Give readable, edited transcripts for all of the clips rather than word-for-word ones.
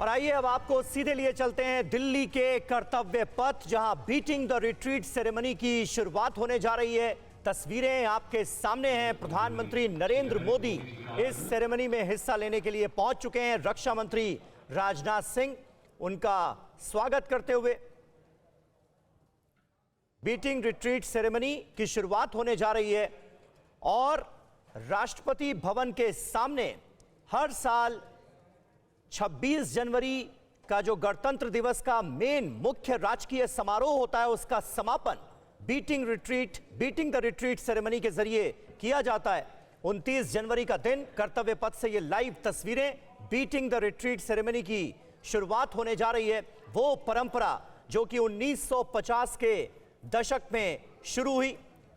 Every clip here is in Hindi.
और आइए अब आपको सीधे लिए चलते हैं दिल्ली के कर्तव्य पथ, जहां बीटिंग द रिट्रीट सेरेमनी की शुरुआत होने जा रही है। तस्वीरें आपके सामने हैं। प्रधानमंत्री नरेंद्र मोदी इस सेरेमनी में हिस्सा लेने के लिए पहुंच चुके हैं। रक्षा मंत्री राजनाथ सिंह उनका स्वागत करते हुए। बीटिंग रिट्रीट सेरेमनी की शुरुआत होने जा रही है और राष्ट्रपति भवन के सामने हर साल 26 जनवरी का जो गणतंत्र दिवस का मेन मुख्य राजकीय समारोह होता है, उसका समापन बीटिंग द रिट्रीट सेरेमनी के जरिए किया जाता है। 29 जनवरी का दिन कर्तव्य पथ से ये लाइव तस्वीरें बीटिंग द रिट्रीट सेरेमनी की शुरुआत होने जा रही है। वो परंपरा जो कि 1950 के दशक में शुरू हुई।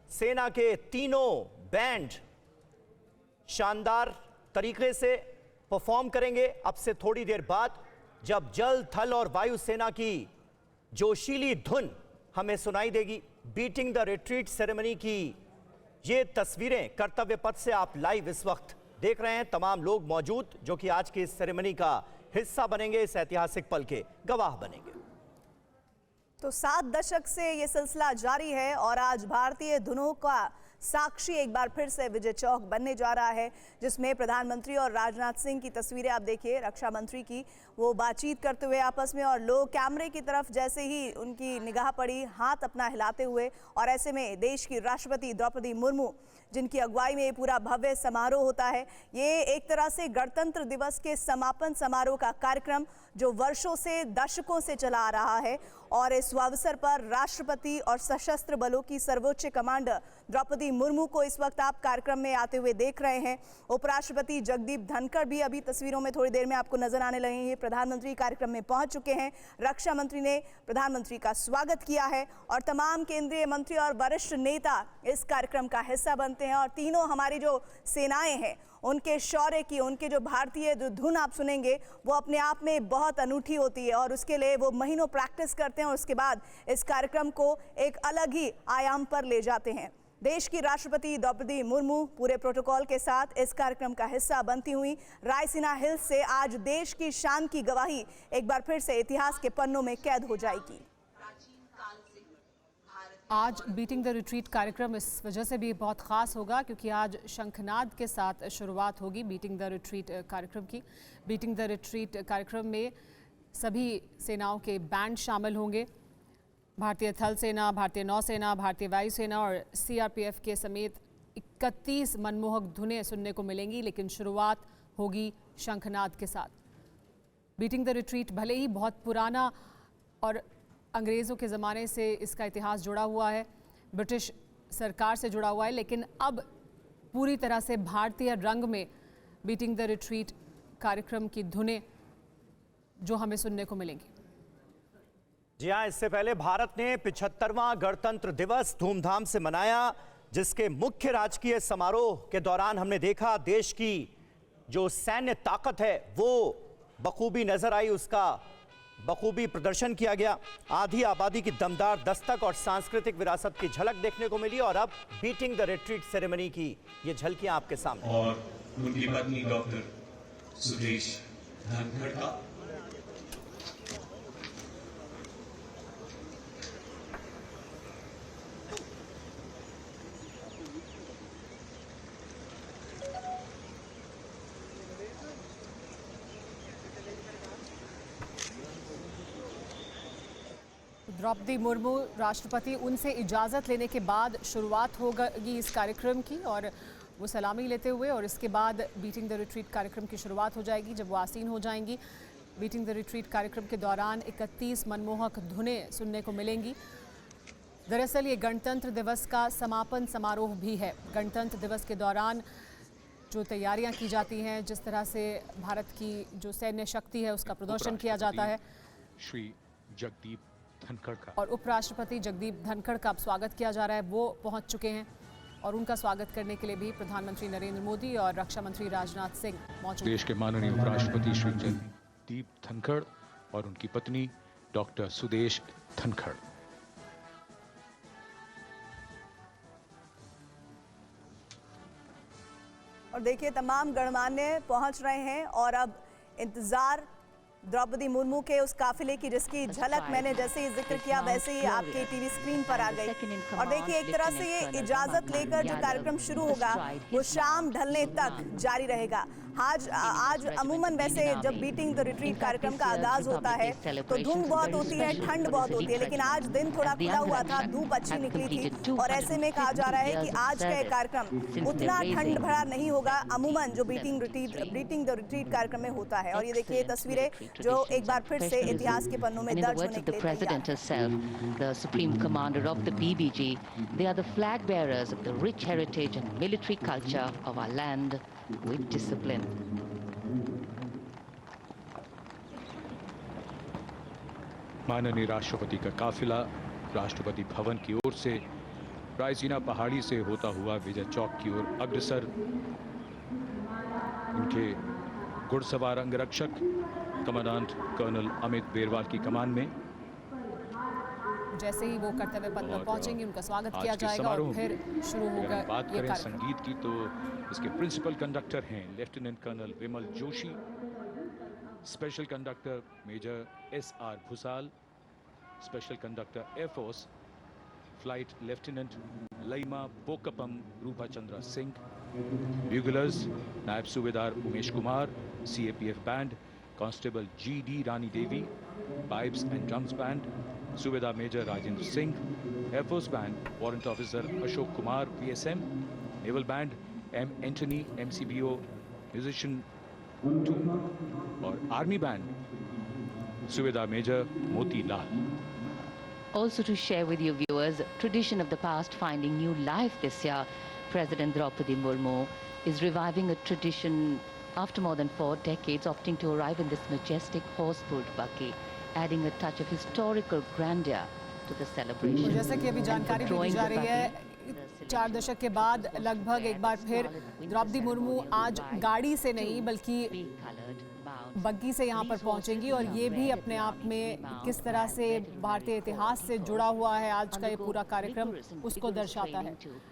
सेना के तीनों बैंड शानदार तरीके से परफॉर्म करेंगे अब से थोड़ी देर बाद, जब जल, थल और वायु सेना की जोशीली धुन हमें सुनाई देगी। बीटिंग द रिट्रीट सेरेमनी की ये तस्वीरें कर्तव्य पथ से आप लाइव इस वक्त देख रहे हैं। तमाम लोग मौजूद जो कि आज की इस सेरेमनी का हिस्सा बनेंगे, इस ऐतिहासिक पल के गवाह बनेंगे। तो 7 दशक से ये सिलसिला जारी है और आज भारतीय धुनों का साक्षी एक बार फिर से विजय चौक बनने जा रहा है, जिसमें प्रधानमंत्री और राजनाथ सिंह की तस्वीरें आप देखिए, रक्षा मंत्री की, वो बातचीत करते हुए आपस में, और लोग कैमरे की तरफ जैसे ही उनकी निगाह पड़ी, हाथ अपना हिलाते हुए। और ऐसे में देश की राष्ट्रपति द्रौपदी मुर्मू, जिनकी अगुवाई में ये पूरा भव्य समारोह होता है, ये एक तरह से गणतंत्र दिवस के समापन समारोह का कार्यक्रम जो वर्षों से, दशकों से चला आ रहा है। और इस अवसर पर राष्ट्रपति और सशस्त्र बलों की सर्वोच्च कमांडर द्रौपदी मुर्मू को इस वक्त आप कार्यक्रम में आते हुए देख रहे हैं। उपराष्ट्रपति जगदीप धनखड़ भी अभी तस्वीरों में थोड़ी देर में आपको नजर आने लगेंगे। प्रधानमंत्री कार्यक्रम में पहुंच चुके हैं। रक्षा मंत्री ने प्रधानमंत्री का स्वागत किया है और तमाम केंद्रीय मंत्री और वरिष्ठ नेता इस कार्यक्रम का हिस्सा बनते हैं। और तीनों हमारी जो सेनाएं हैं, उनके शौर्य की, उनके जो भारतीय जो धुन आप सुनेंगे, वो अपने आप में बहुत अनूठी होती है और उसके लिए वो महीनों प्रैक्टिस करते हैं और उसके बाद इस कार्यक्रम को एक अलग ही आयाम पर ले जाते हैं। देश की राष्ट्रपति द्रौपदी मुर्मू पूरे प्रोटोकॉल के साथ इस कार्यक्रम का हिस्सा बनती हुई रायसीना हिल्स से आज देश की शान की गवाही एक बार फिर से इतिहास के पन्नों में कैद हो जाएगी। आज बीटिंग द रिट्रीट कार्यक्रम इस वजह से भी बहुत ख़ास होगा क्योंकि आज शंखनाद के साथ शुरुआत होगी बीटिंग द रिट्रीट कार्यक्रम की। बीटिंग द रिट्रीट कार्यक्रम में सभी सेनाओं के बैंड शामिल होंगे। भारतीय थल सेना, भारतीय नौसेना, भारतीय वायुसेना और सीआरपीएफ के समेत 31 मनमोहक धुनें सुनने को मिलेंगी, लेकिन शुरुआत होगी शंखनाद के साथ। बीटिंग द रिट्रीट भले ही बहुत पुराना और अंग्रेज़ों के ज़माने से इसका इतिहास जुड़ा हुआ है, ब्रिटिश सरकार से जुड़ा हुआ है, लेकिन अब पूरी तरह से भारतीय रंग में बीटिंग द रिट्रीट कार्यक्रम की धुनें जो हमें सुनने को मिलेंगी। जी हाँ, इससे पहले भारत ने 75वां गणतंत्र दिवस धूमधाम से मनाया, जिसके मुख्य राजकीय समारोह के दौरान हमने देखा देश की जो सैन्य ताकत है वो बखूबी नजर आई, उसका बखूबी प्रदर्शन किया गया। आधी आबादी की दमदार दस्तक और सांस्कृतिक विरासत की झलक देखने को मिली। और अब बीटिंग द रिट्रीट सेरेमनी की ये झलकियां आपके सामने। और उनकी पत्नी डॉक्टर सुदेश धनखड़ का द्रौपदी मुर्मू राष्ट्रपति, उनसे इजाज़त लेने के बाद शुरुआत होगी इस कार्यक्रम की और वो सलामी लेते हुए, और इसके बाद बीटिंग द रिट्रीट कार्यक्रम की शुरुआत हो जाएगी जब वो आसीन हो जाएंगी। बीटिंग द रिट्रीट कार्यक्रम के दौरान 31 मनमोहक धुनें सुनने को मिलेंगी। दरअसल ये गणतंत्र दिवस का समापन समारोह भी है। गणतंत्र दिवस के दौरान जो तैयारियां की जाती हैं, जिस तरह से भारत की जो सैन्य शक्ति है उसका प्रदर्शन किया जाता है, श्री जगदीप धनखड़ का और उपराष्ट्रपति जगदीप धनखड़ का स्वागत किया जा रहा है, वो पहुंच चुके हैं। और उनका स्वागत करने के लिए भी प्रधानमंत्री नरेंद्र मोदी और रक्षा मंत्री राजनाथ सिंह मौजूद। देश के माननीय उपराष्ट्रपति श्री जगदीप धनखड़ और उनकी पत्नी डॉक्टर सुदेश धनखड़। और देखिए तमाम गणमान्य पहुंच रहे हैं और अब इंतजार द्रौपदी मुर्मू के उस काफिले की, जिसकी झलक मैंने जैसे ही जिक्र किया वैसे ही आपके टीवी स्क्रीन पर आ गई। और देखिए, एक तरह से ये इजाजत लेकर जो कार्यक्रम शुरू होगा वो शाम ढलने तक जारी रहेगा। आज अमूमन वैसे जब बीटिंग द रिट्रीट कार्यक्रम का आगाज होता है तो धुंध बहुत होती है, ठंड बहुत होती है, लेकिन आज दिन थोड़ा खुला हुआ था, धूप अच्छी निकली थी और ऐसे में कहा जा रहा है कि आज का कार्यक्रम उतना ठंड भरा नहीं होगा अमूमन जो बीटिंग द रिट्रीट कार्यक्रम में होता है। और ये देखिए तस्वीरें जो एक बार फिर से इतिहास के पन्नों में दर्ज होने के लिए President herself, the Supreme Commander of the BBG, they are the flag bearers of the rich heritage and military culture of our land with discipline. माननीय राष्ट्रपति का काफिला राष्ट्रपति भवन की ओर से रायसीना पहाड़ी से होता हुआ विजय चौक की ओर अग्रसर। उनके घुड़सवार अंगरक्षक कमांडेंट कर्नल अमित बेरवाल की कमान में जैसे ही वो कर्तव्य पथ पर पहुंचेंगे उनका स्वागत आज किया के जाएगा और समारोह फिर में शुरू अगर होगा हम बात ये करें कार्यक्रम। संगीत की तो इसके प्रिंसिपल कंडक्टर हैं lieutenant colonel Vimal Joshi, special conductor major SR Bhusal, special conductor air force flight lieutenant Laima Bokpam Rupa Chandra Singh, buglers Naib Subedar Umesh Kumar, CAPF band constable GD Rani Devi, pipes and drums band Subedar major Rajendra Singh, air force band warrant officer Ashok Kumar PSM, naval band M Antony MCBO musician 2 और army band Subedar major Moti Lal. Also to share with you viewers, tradition of the past finding new life this year, President Draupadi Murmu is reviving a tradition after more than 4 decades, opting to arrive in this majestic horse-pulled buggy, adding a touch of historical grandeur to the celebration. और जैसे कि अभी जानकारी दी जा रही है, 4 दशक के बाद लगभग एक बार फिर द्रौपदी मुर्मू आज गाड़ी से नहीं बल्कि बग्गी से यहाँ पर पहुँचेंगी और ये भी अपने आप में किस तरह से भारतीय इतिहास से जुड़ा हुआ है आज का ये पूरा कार्यक्रम उसको दर्शाता है।